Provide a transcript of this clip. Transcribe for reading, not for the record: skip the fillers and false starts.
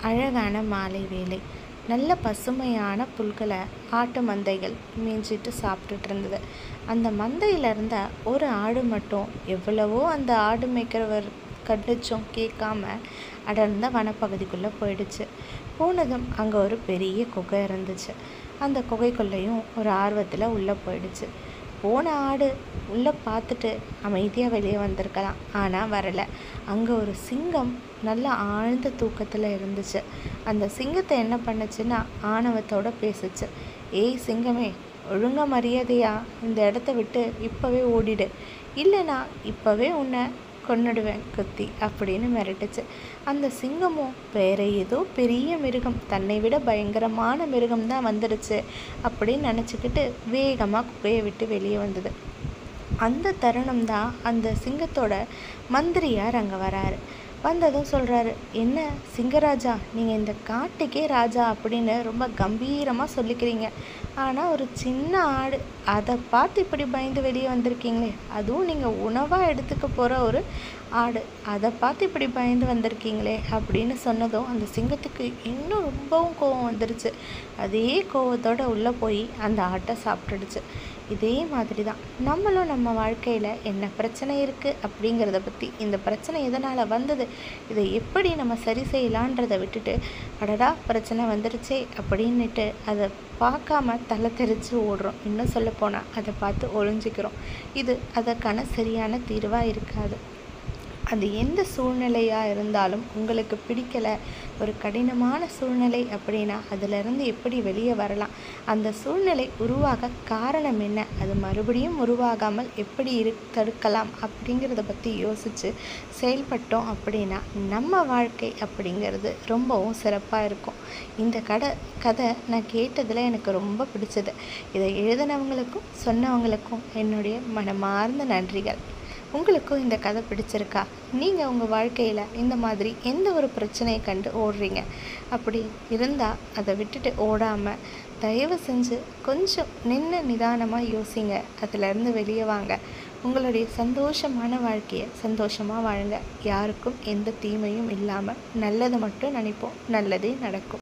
அழகான மாலை வேளை. நல்ல பசுமையான புல்களை ஆட்டு மந்தைகள் மேய்ஞ்சிட்டு சாப்பிட்டுட்டு இருந்தது. அந்த மந்தையில் இருந்த ஒரு ஆடு மட்டும் எவ்வளவோ அந்த ஆடு மேய்க்கிறவர் கண்டிச்சும் கேட்காம அடர்ந்த வனப்பகுதிக்குள்ளே போயிடுச்சு. போனதும் அங்கே ஒரு பெரிய குகை இருந்துச்சு. அந்த குகைக்குள்ளேயும் ஒரு ஆர்வத்தில் உள்ளே போயிடுச்சு. போன ஆடு உள்ளே பார்த்துட்டு அமைதியாக வெளியே வந்திருக்கலாம், ஆனால் வரலை. அங்கே ஒரு சிங்கம் நல்ல ஆழ்ந்த தூக்கத்தில் இருந்துச்சு. அந்த சிங்கத்தை என்ன பண்ணுச்சுன்னா ஆணவத்தோடு பேசுச்சு. ஏய் சிங்கமே, ஒழுங்கா மரியாதையா இந்த இடத்த விட்டு இப்போவே ஓடிடு, இல்லைனா இப்போவே உன்னை கொன்னுடுவேன் குத்தி அப்படின்னு மிரட்டுச்சு. அந்த சிங்கமும் வேற ஏதோ பெரிய மிருகம், தன்னை விட பயங்கரமான மிருகம் தான் வந்துடுச்சு அப்படின்னு நினச்சிக்கிட்டு வேகமாக குகையை விட்டு வெளியே வந்தது. அந்த தருணம் தான் அந்த சிங்கத்தோட மந்திரியார் அங்கே வராரு. வந்ததும் சொல்கிறாரு, என்ன சிங்கராஜா, நீங்கள் இந்த காட்டுக்கே ராஜா அப்படின்னு ரொம்ப கம்பீரமாக சொல்லிக்கிறீங்க. ஆனால் ஒரு சின்ன ஆடு, அதை பார்த்து இப்படி பயந்து வெளியே வந்திருக்கீங்களே, அதுவும் நீங்கள் உணவாக எடுத்துக்க போகிற ஒரு ஆடு, அதை பார்த்து இப்படி பயந்து வந்திருக்கீங்களே அப்படின்னு சொன்னதும் அந்த சிங்கத்துக்கு இன்னும் ரொம்பவும் கோவம் வந்துடுச்சு. அதே கோவத்தோடு உள்ளே போய் அந்த ஆட்டை சாப்பிட்டுடுச்சு. இதே மாதிரி தான் நம்மளும் நம்ம வாழ்க்கையில் என்ன பிரச்சனை இருக்குது அப்படிங்கிறத பற்றி, இந்த பிரச்சனை எதனால் வந்தது, இதை எப்படி நம்ம சரி செய்யலான்றதை விட்டுட்டு அடடா பிரச்சனை வந்துடுச்சே அப்படின்னுட்டு அதை பார்க்காம தலை தெரிச்சு ஓடுறோம். இன்னும் சொல்லப்போனால் அதை பார்த்து ஒளிஞ்சிக்கிறோம். இது அதற்கான சரியான தீர்வாக இருக்காது. அது எந்த சூழ்நிலையாக இருந்தாலும் உங்களுக்கு பிடிக்கலை, ஒரு கடினமான சூழ்நிலை அப்படின்னா அதிலிருந்து எப்படி வெளியே வரலாம், அந்த சூழ்நிலை உருவாக காரணம் என்ன, அது மறுபடியும் உருவாகாமல் எப்படி தடுக்கலாம் அப்படிங்கிறத பற்றி யோசித்து செயல்பட்டோம் அப்படின்னா நம்ம வாழ்க்கை அப்படிங்கிறது ரொம்பவும் சிறப்பாக இருக்கும். இந்த கதை நான் கேட்டதில் எனக்கு ரொம்ப பிடிச்சது. இதை எழுதினவங்களுக்கும் சொன்னவங்களுக்கும் என்னுடைய மனமார்ந்த நன்றிகள். உங்களுக்கும் இந்த கதை பிடிச்சிருக்கா? நீங்கள் உங்கள் வாழ்க்கையில் இந்த மாதிரி எந்த ஒரு பிரச்சனையை கண்டு ஓடுறீங்க? அப்படி இருந்தால் அதை விட்டுட்டு ஓடாமல் தயவு செஞ்சு கொஞ்சம் நின்று நிதானமாக யோசிங்க, அதிலேருந்து வெளியே வாங்க. உங்களுடைய சந்தோஷமான வாழ்க்கையை சந்தோஷமாக வாழுங்க. யாருக்கும் எந்த தீமையும் இல்லாமல் நல்லதை மட்டும் நினைப்போம், நல்லதே நடக்கும்.